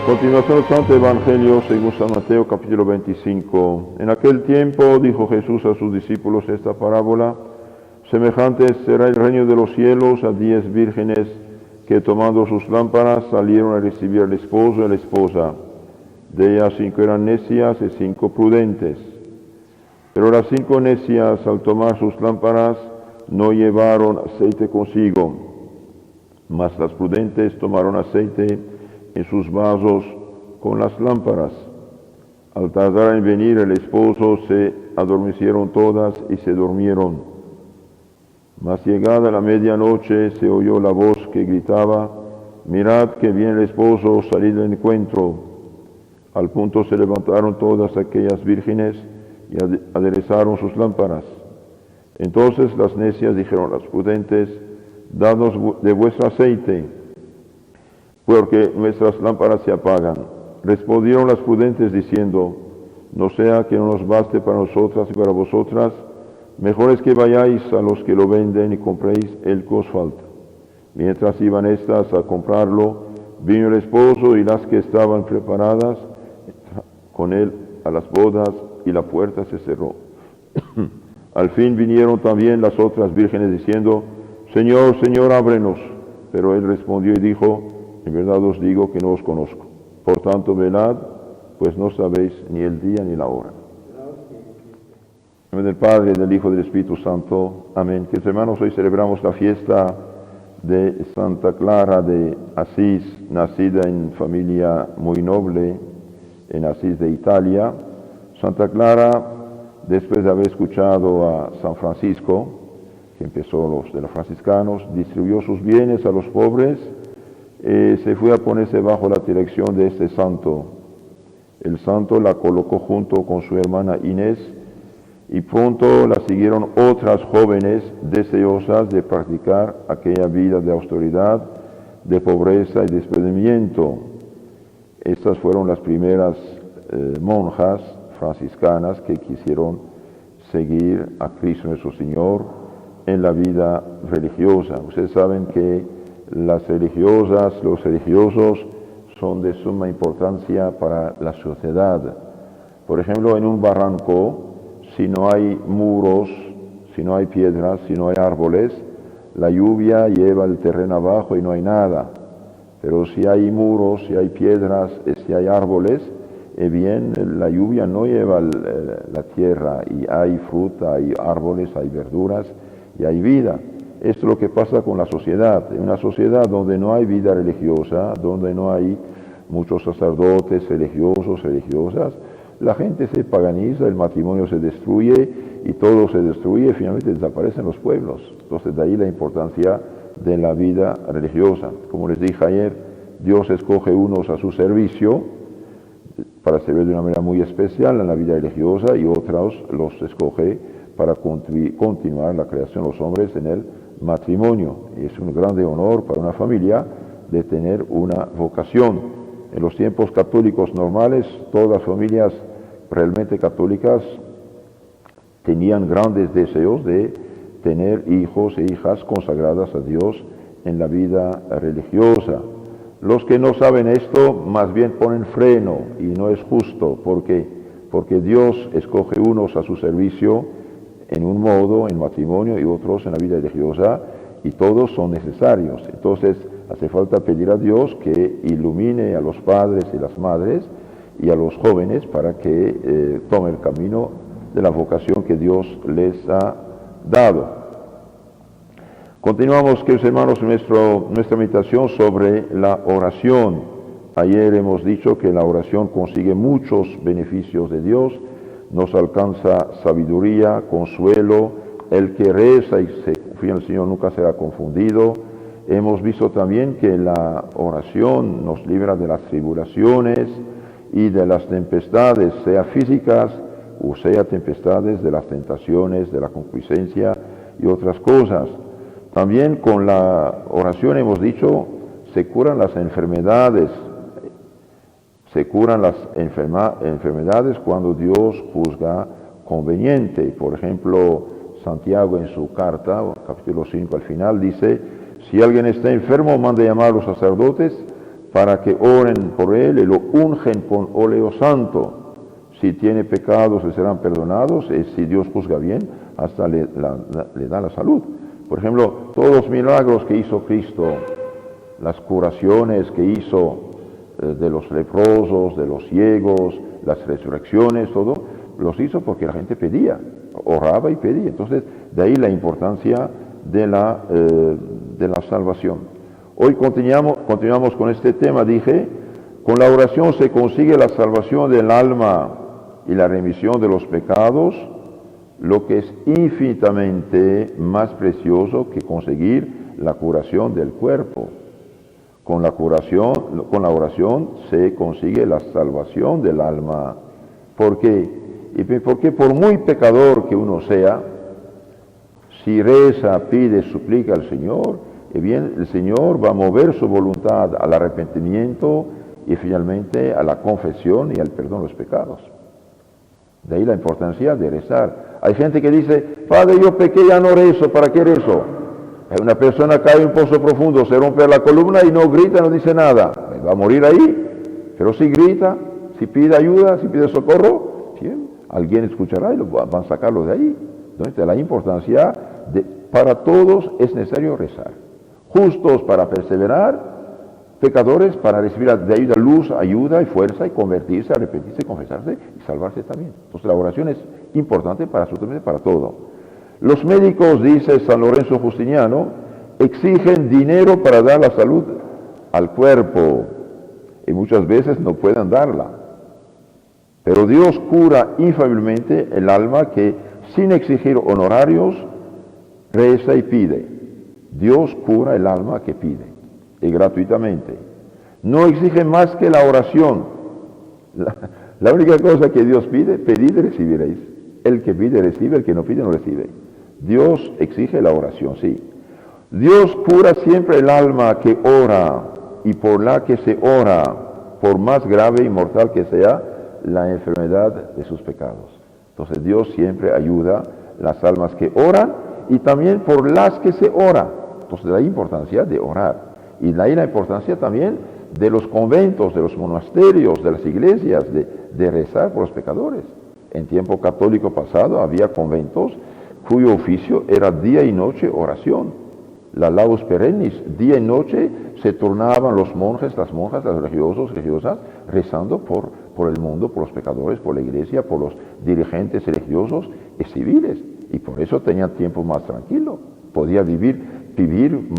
Continuación del Santo Evangelio según San Mateo capítulo 25. En aquel tiempo dijo Jesús a sus discípulos esta parábola: semejante será el reino de los cielos a 10 vírgenes que tomando sus lámparas salieron a recibir al esposo y la esposa. De ellas 5 eran necias y 5 prudentes. Pero las 5 necias, al tomar sus lámparas, no llevaron aceite consigo, mas las prudentes tomaron aceite en sus vasos con las lámparas. Al tardar en venir el esposo, se adormecieron todas y se durmieron. Mas llegada la medianoche se oyó la voz que gritaba: mirad que viene el esposo, salid al encuentro. Al punto se levantaron todas aquellas vírgenes y aderezaron sus lámparas. Entonces las necias dijeron a las prudentes: dadnos de vuestro aceite, porque nuestras lámparas se apagan. Respondieron las prudentes diciendo: no sea que no nos baste para nosotras y para vosotras, mejor es que vayáis a los que lo venden y compréis el que os falta. Mientras iban estas a comprarlo, vino el esposo, y las que estaban preparadas con él a las bodas, y la puerta se cerró. Al fin vinieron también las otras vírgenes diciendo: Señor, Señor, ábrenos. Pero él respondió y dijo: en verdad os digo que no os conozco. Por tanto, velad, pues no sabéis ni el día ni la hora. En nombre del Padre, del Hijo y del Espíritu Santo. Amén. Queridos hermanos, hoy celebramos la fiesta de Santa Clara de Asís, nacida en familia muy noble en Asís de Italia. Santa Clara, después de haber escuchado a San Francisco, que empezó los de los franciscanos, distribuyó sus bienes a los pobres, se fue a ponerse bajo la dirección de este santo. El santo la colocó junto con su hermana Inés, y pronto la siguieron otras jóvenes deseosas de practicar aquella vida de austeridad, de pobreza y desprendimiento. Estas fueron las primeras monjas franciscanas que quisieron seguir a Cristo nuestro Señor en la vida religiosa. Ustedes saben que las religiosas, los religiosos son de suma importancia para la sociedad. Por ejemplo, en un barranco, si no hay muros, si no hay piedras, si no hay árboles, la lluvia lleva el terreno abajo y no hay nada. Pero si hay muros, si hay piedras, si hay árboles, bien, la lluvia no lleva la tierra, y hay fruta, hay árboles, hay verduras y hay vida. Esto es lo que pasa con la sociedad. En una sociedad donde no hay vida religiosa, donde no hay muchos sacerdotes religiosos, religiosas, la gente se paganiza, el matrimonio se destruye y todo se destruye, y finalmente desaparecen los pueblos. Entonces, de ahí la importancia de la vida religiosa. Como les dije ayer, Dios escoge unos a su servicio para servir de una manera muy especial en la vida religiosa, y otros los escoge para continuar la creación de los hombres en el matrimonio. Y es un grande honor para una familia de tener una vocación. En los tiempos católicos normales, todas las familias realmente católicas tenían grandes deseos de tener hijos e hijas consagradas a Dios en la vida religiosa. Los que no saben esto, más bien ponen freno, y no es justo, porque Dios escoge unos a su servicio en un modo, en matrimonio, y otros en la vida religiosa, y todos son necesarios. Entonces, hace falta pedir a Dios que ilumine a los padres y las madres y a los jóvenes para que tomen el camino de la vocación que Dios les ha dado. Continuamos, queridos hermanos, nuestra meditación sobre la oración. Ayer hemos dicho que la oración consigue muchos beneficios de Dios, nos alcanza sabiduría, consuelo, el que reza y se confía en el Señor nunca será confundido. Hemos visto también que la oración nos libra de las tribulaciones y de las tempestades, sea físicas o sea tempestades de las tentaciones, de la concupiscencia y otras cosas. También con la oración, hemos dicho, se curan las enfermedades. Se curan las enfermedades cuando Dios juzga conveniente. Por ejemplo, Santiago en su carta, capítulo 5 al final, dice: si alguien está enfermo, mande llamar a los sacerdotes para que oren por él y lo ungen con óleo santo. Si tiene pecados le serán perdonados, y si Dios juzga bien, hasta le da la salud. Por ejemplo, todos los milagros que hizo Cristo, las curaciones que hizo de los leprosos, de los ciegos, las resurrecciones, todo, los hizo porque la gente pedía, oraba y pedía. Entonces, de ahí la importancia de la salvación. Hoy continuamos con este tema. Dije, con la oración se consigue la salvación del alma y la remisión de los pecados, lo que es infinitamente más precioso que conseguir la curación del cuerpo. Con la oración se consigue la salvación del alma. ¿Por qué? Porque por muy pecador que uno sea, si reza, pide, suplica al Señor, bien, el Señor va a mover su voluntad al arrepentimiento y finalmente a la confesión y al perdón de los pecados. De ahí la importancia de rezar. Hay gente que dice, Padre, yo pequé, ya no rezo, ¿para qué rezo? Una persona cae en un pozo profundo, se rompe la columna y no grita, no dice nada. Va a morir ahí, pero si grita, si pide ayuda, si pide socorro, ¿sí? Alguien escuchará y van a sacarlo de ahí. Entonces, la importancia para todos es necesario rezar. Justos para perseverar, pecadores para recibir de ayuda, luz, ayuda y fuerza y convertirse, arrepentirse, confesarse y salvarse también. Entonces la oración es importante para absolutamente para todo. Los médicos, dice San Lorenzo Justiniano, exigen dinero para dar la salud al cuerpo y muchas veces no pueden darla. Pero Dios cura infaliblemente el alma que sin exigir honorarios reza y pide. Dios cura el alma que pide. Y gratuitamente. No exige más que la oración. La única cosa que Dios pide, pedid y recibiréis. El que pide recibe, el que no pide no recibe. Dios exige la oración, sí. Dios cura siempre el alma que ora y por la que se ora, por más grave y mortal que sea la enfermedad de sus pecados. Entonces Dios siempre ayuda las almas que oran y también por las que se ora. Entonces la importancia de orar. Y de ahí la importancia también de los conventos, de los monasterios, de las iglesias, de rezar por los pecadores. En tiempo católico pasado había conventos cuyo oficio era día y noche oración. La laus perennis, día y noche se turnaban los monjes, las monjas, las religiosos, religiosas, rezando por el mundo, por los pecadores, por la iglesia, por los dirigentes religiosos y civiles. Y por eso tenían tiempo más tranquilo, podía vivir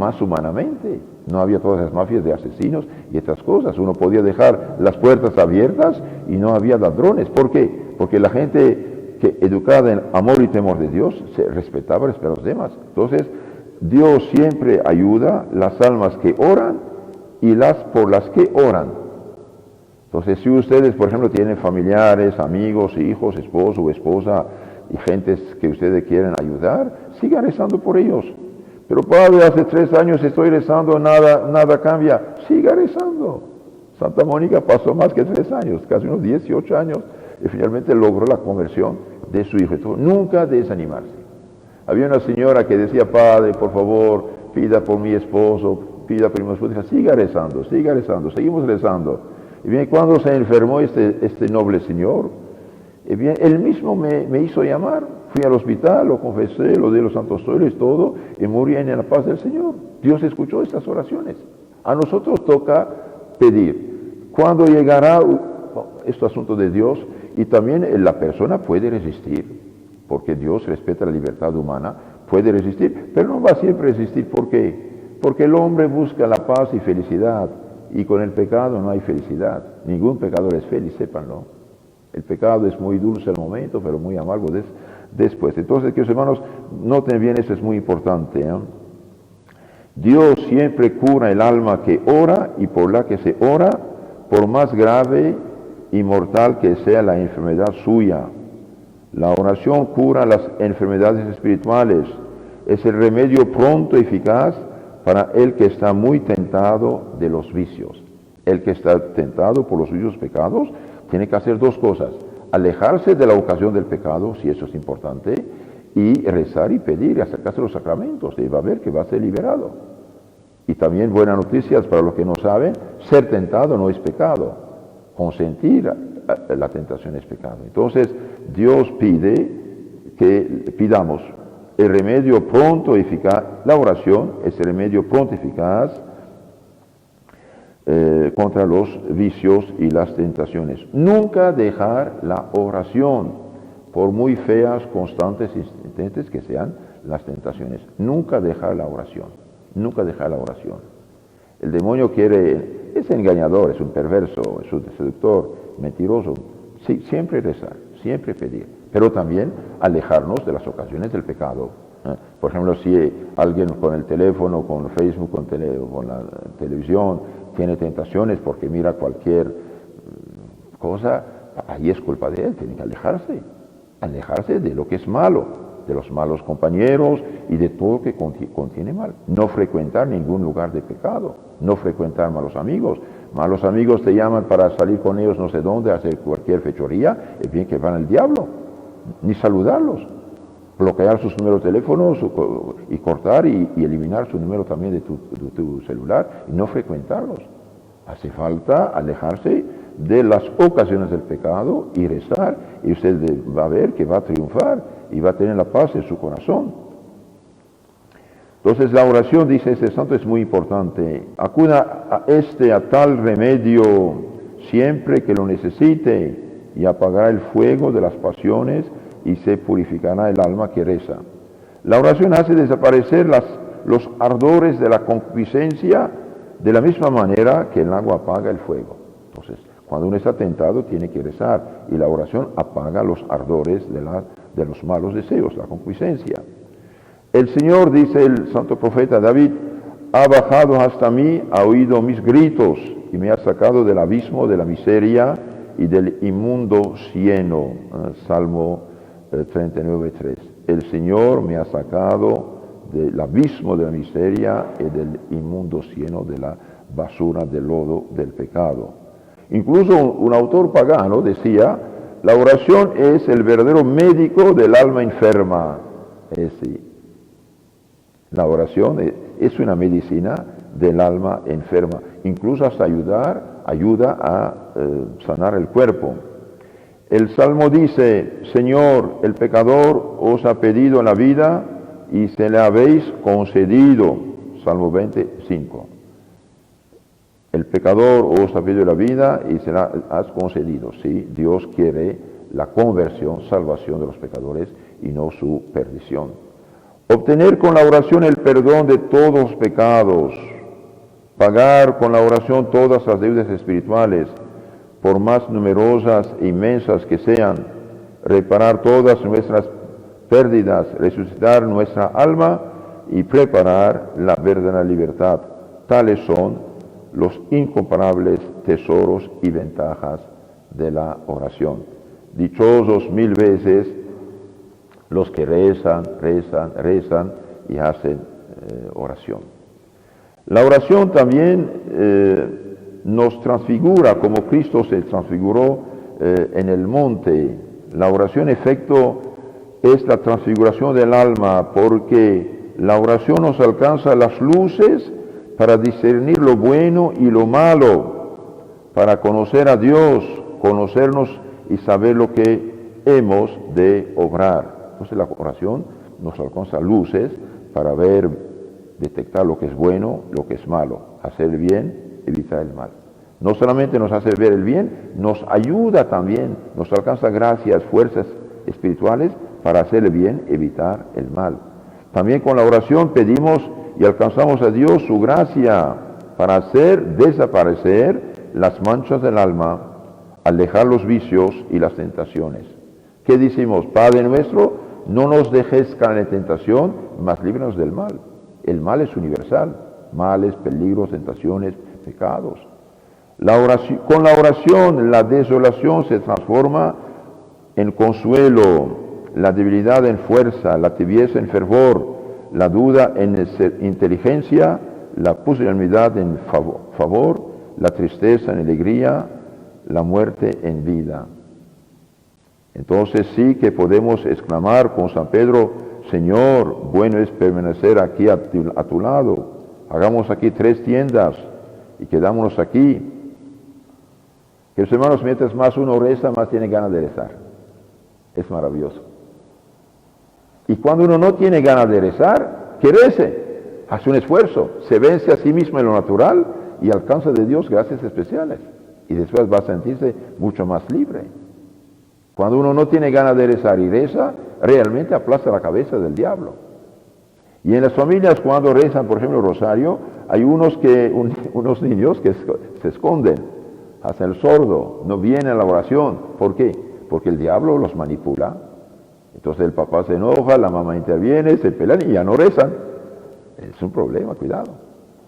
más humanamente. No había todas las mafias de asesinos y estas cosas. Uno podía dejar las puertas abiertas y no había ladrones. ¿Por qué? Porque la gente que educada en amor y temor de Dios se respetaba a los demás. Entonces, Dios siempre ayuda las almas que oran y las por las que oran. Entonces, si ustedes, por ejemplo, tienen familiares, amigos, hijos, esposo o esposa y gentes que ustedes quieren ayudar, sigan rezando por ellos. Pero Padre, hace 3 años estoy rezando, nada cambia. Siga rezando. Santa Mónica pasó más que 3 años, casi unos 18 años, y finalmente logró la conversión de su hijo. Entonces, nunca desanimarse. Había una señora que decía, Padre, por favor, pida por mi esposo, pida por mi esposa. Siga rezando, seguimos rezando. Y bien, cuando se enfermó este noble señor, y bien, él mismo me hizo llamar. Fui al hospital, lo confesé, lo di los santos óleos, todo, y morí en la paz del Señor. Dios escuchó estas oraciones. A nosotros toca pedir. ¿Cuándo llegará este asunto de Dios? Y también la persona puede resistir, porque Dios respeta la libertad humana, puede resistir, pero no va a siempre resistir. ¿Por qué? Porque el hombre busca la paz y felicidad, y con el pecado no hay felicidad. Ningún pecador es feliz, sépanlo. El pecado es muy dulce al momento, pero muy amargo después. Entonces, queridos hermanos, noten bien, eso es muy importante. Dios siempre cura el alma que ora y por la que se ora, por más grave y mortal que sea la enfermedad suya. La oración cura las enfermedades espirituales. Es el remedio pronto y eficaz para el que está muy tentado de los vicios. El que está tentado por los vicios pecados tiene que hacer 2 cosas. Alejarse de la ocasión del pecado, si eso es importante, y rezar y pedir y acercarse a los sacramentos, y va a ver que va a ser liberado. Y también buenas noticias para los que no saben, ser tentado no es pecado, consentir la tentación es pecado. Entonces, Dios pide que pidamos el remedio pronto y eficaz. La oración es el remedio pronto y eficaz contra los vicios y las tentaciones. Nunca dejar la oración, por muy feas, constantes y insistentes que sean las tentaciones. Nunca dejar la oración. Nunca dejar la oración. El demonio es engañador, es un perverso, es un seductor, mentiroso. Sí, siempre rezar, siempre pedir, pero también alejarnos de las ocasiones del pecado. Por ejemplo, si alguien con el teléfono, con Facebook, con la televisión, tiene tentaciones porque mira cualquier cosa, ahí es culpa de él, tiene que alejarse de lo que es malo, de los malos compañeros y de todo lo que contiene mal. No frecuentar ningún lugar de pecado, no frecuentar malos amigos. Malos amigos te llaman para salir con ellos no sé dónde, hacer cualquier fechoría, es bien que van al diablo, ni saludarlos. Bloquear sus números de teléfonos y cortar y eliminar su número también de tu celular y no frecuentarlos. Hace falta alejarse de las ocasiones del pecado y rezar, y usted va a ver que va a triunfar y va a tener la paz en su corazón. Entonces la oración, dice este santo, es muy importante. Acuda a tal remedio siempre que lo necesite y apagará el fuego de las pasiones y se purificará el alma que reza. La oración hace desaparecer los ardores de la concupiscencia de la misma manera que el agua apaga el fuego. Entonces, cuando uno está tentado, tiene que rezar, y la oración apaga los ardores de los malos deseos, la concupiscencia. El Señor, dice el santo profeta David, ha bajado hasta mí, ha oído mis gritos y me ha sacado del abismo de la miseria y del inmundo cieno. Salmo 39:3. El Señor me ha sacado del abismo de la miseria y del inmundo cieno, de la basura, del lodo, del pecado. Incluso un autor pagano decía, la oración es el verdadero médico del alma enferma. Sí. La oración es una medicina del alma enferma, incluso hasta ayuda a sanar el cuerpo. El Salmo dice, Señor, el pecador os ha pedido la vida y se le habéis concedido. Salmo 25. El pecador os ha pedido la vida y se la has concedido. Sí, Dios quiere la conversión, salvación de los pecadores y no su perdición. Obtener con la oración el perdón de todos los pecados. Pagar con la oración todas las deudas espirituales, por más numerosas e inmensas que sean, reparar todas nuestras pérdidas, resucitar nuestra alma y preparar la verdadera libertad. Tales son los incomparables tesoros y ventajas de la oración. Dichosos 1000 veces los que rezan y hacen oración. La oración también nos transfigura como Cristo se transfiguró en el monte. La oración, en efecto, es la transfiguración del alma, porque la oración nos alcanza las luces para discernir lo bueno y lo malo, para conocer a Dios, conocernos y saber lo que hemos de obrar. Entonces la oración nos alcanza luces para ver, detectar lo que es bueno, lo que es malo, hacer el bien, evitar el mal. No solamente nos hace ver el bien, nos ayuda también, nos alcanza gracias, fuerzas espirituales para hacer el bien, evitar el mal. También con la oración pedimos y alcanzamos a Dios su gracia para hacer desaparecer las manchas del alma, alejar los vicios y las tentaciones. ¿Qué decimos? Padre nuestro, no nos dejes caer en tentación, mas líbranos del mal. El mal es universal, males, peligros, tentaciones, pecados. Con la oración, la desolación se transforma en consuelo, la debilidad en fuerza, la tibieza en fervor, la duda en inteligencia, la pusilanimidad en favor, la tristeza en alegría, la muerte en vida. Entonces sí que podemos exclamar con San Pedro, Señor, bueno es permanecer aquí a tu lado. Hagamos aquí 3 tiendas, y quedámonos aquí. Queridos hermanos, mientras más uno reza, más tiene ganas de rezar. Es maravilloso. Y cuando uno no tiene ganas de rezar, que rece. Hace un esfuerzo, se vence a sí mismo en lo natural y alcanza de Dios gracias especiales. Y después va a sentirse mucho más libre. Cuando uno no tiene ganas de rezar y reza, realmente aplasta la cabeza del diablo. Y en las familias cuando rezan, por ejemplo, el rosario, hay unos niños que se esconden, hacen el sordo, no vienen a la oración. ¿Por qué? Porque el diablo los manipula. Entonces el papá se enoja, la mamá interviene, se pelean y ya no rezan. Es un problema, cuidado.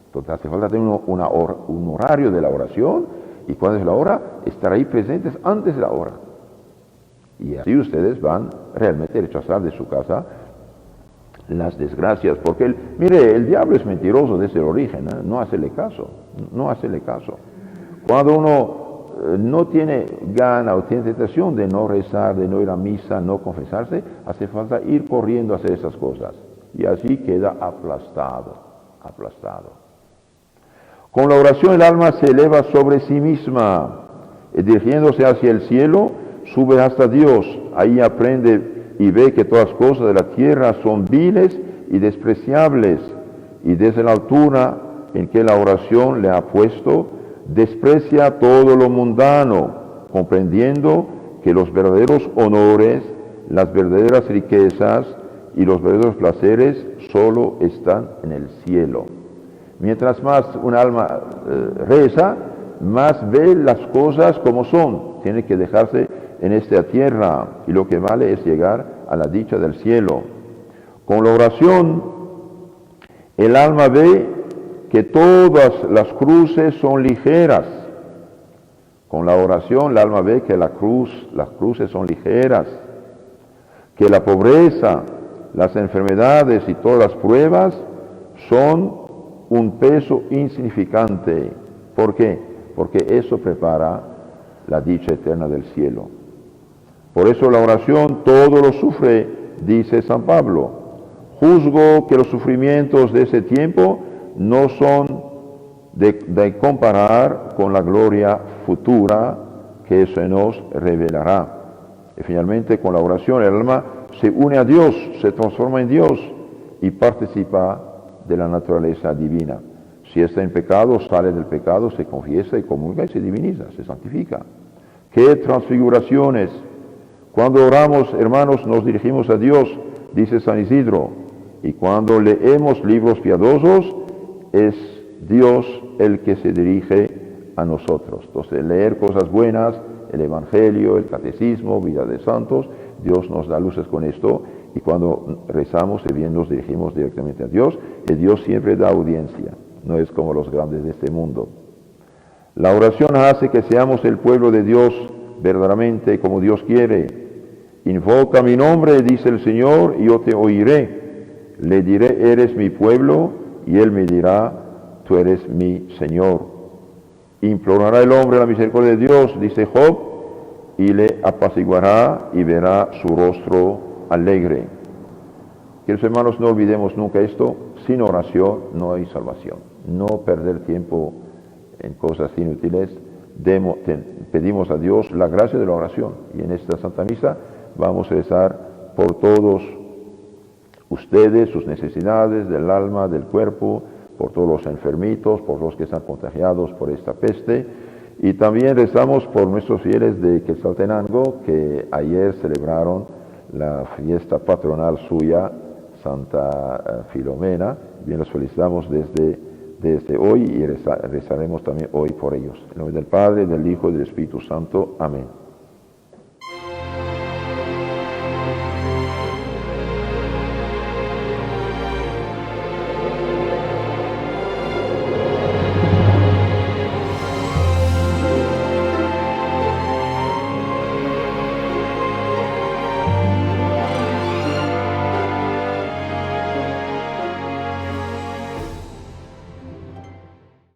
Entonces hace falta tener un horario de la oración y cuando es la hora, estar ahí presentes antes de la hora. Y así ustedes van realmente a rechazar de su casa las desgracias, porque mire, el diablo es mentiroso desde el origen, ¿eh? No hacerle caso. Cuando uno no tiene gana o tiene tentación de no rezar, de no ir a misa, no confesarse, hace falta ir corriendo a hacer esas cosas. Y así queda aplastado. Con la oración el alma se eleva sobre sí misma, y dirigiéndose hacia el cielo, sube hasta Dios. Ahí aprende y ve que todas las cosas de la tierra son viles y despreciables, y desde la altura en que la oración le ha puesto, desprecia todo lo mundano, comprendiendo que los verdaderos honores, las verdaderas riquezas y los verdaderos placeres solo están en el cielo. Mientras más un alma reza, más ve las cosas como son. Tiene que dejarse en esta tierra y lo que vale es llegar a la dicha del cielo. Con la oración, el alma ve que todas las cruces son ligeras. Con la oración, el alma ve que las cruces son ligeras, que la pobreza, las enfermedades y todas las pruebas son un peso insignificante. ¿Por qué? Porque eso prepara la dicha eterna del cielo. Por eso la oración todo lo sufre, dice San Pablo. Juzgo que los sufrimientos de ese tiempo no son de comparar con la gloria futura que se nos revelará. Y finalmente con la oración el alma se une a Dios, se transforma en Dios y participa de la naturaleza divina. Si está en pecado, sale del pecado, se confiesa y comulga y se diviniza, se santifica. ¡Qué transfiguraciones! Cuando oramos, hermanos, nos dirigimos a Dios, dice San Isidro, y cuando leemos libros piadosos, es Dios el que se dirige a nosotros. Entonces, leer cosas buenas, el Evangelio, el Catecismo, vida de santos, Dios nos da luces con esto, y cuando rezamos, bien nos dirigimos directamente a Dios, y Dios siempre da audiencia, no es como los grandes de este mundo. La oración hace que seamos el pueblo de Dios verdaderamente como Dios quiere. Invoca mi nombre, dice el Señor, y yo te oiré. Le diré, eres mi pueblo, y Él me dirá, tú eres mi Señor. Implorará el hombre la misericordia de Dios, dice Job, y le apaciguará y verá su rostro alegre. Queridos hermanos, no olvidemos nunca esto, sin oración no hay salvación. No perder tiempo en cosas inútiles, pedimos a Dios la gracia de la oración. Y en esta Santa Misa vamos a rezar por todos ustedes, sus necesidades del alma, del cuerpo, por todos los enfermitos, por los que están contagiados por esta peste. Y también rezamos por nuestros fieles de Quetzaltenango, que ayer celebraron la fiesta patronal suya, Santa Filomena. Bien, los felicitamos desde hoy y rezaremos también hoy por ellos. En nombre del Padre, del Hijo y del Espíritu Santo. Amén.